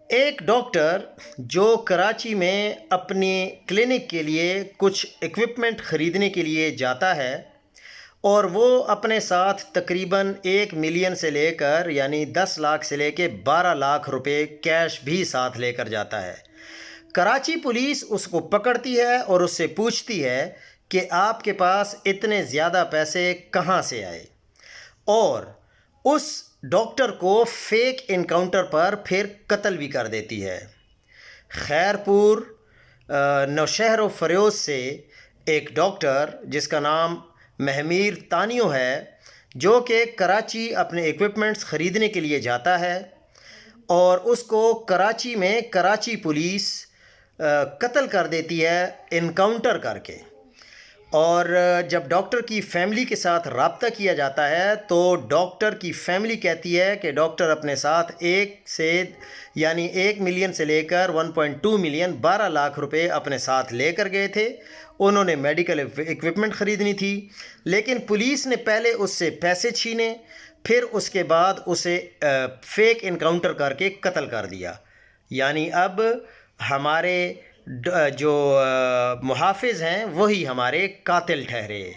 ایک ڈاکٹر جو کراچی میں اپنی کلینک کے لیے کچھ ایکوپمنٹ خریدنے کے لیے جاتا ہے اور وہ اپنے ساتھ تقریباً 1 ملین سے لے کر یعنی 10 لاکھ سے لے کے 12 لاکھ روپے کیش بھی ساتھ لے کر جاتا ہے۔ کراچی پولیس اس کو پکڑتی ہے اور اس سے پوچھتی ہے کہ آپ کے پاس اتنے زیادہ پیسے کہاں سے آئے، اور اس ڈاکٹر کو فیک انکاؤنٹر پر پھر قتل بھی کر دیتی ہے۔ خیرپور نوشہر و فیروز سے ایک ڈاکٹر جس کا نام مہمیر تانیو ہے، جو کہ کراچی اپنے ایکوپمنٹس خریدنے کے لیے جاتا ہے، اور اس کو کراچی میں کراچی پولیس قتل کر دیتی ہے انکاؤنٹر کر کے۔ اور جب ڈاکٹر کی فیملی کے ساتھ رابطہ کیا جاتا ہے تو ڈاکٹر کی فیملی کہتی ہے کہ ڈاکٹر اپنے ساتھ 1 ملین سے لے کر 1.2 ملین 12 لاکھ روپے اپنے ساتھ لے کر گئے تھے۔ انہوں نے میڈیکل ایکوپمنٹ خریدنی تھی، لیکن پولیس نے پہلے اس سے پیسے چھینے، پھر اس کے بعد اسے فیک انکاؤنٹر کر کے قتل کر دیا۔ یعنی اب ہمارے جو محافظ ہیں وہی ہمارے قاتل ٹھہرے۔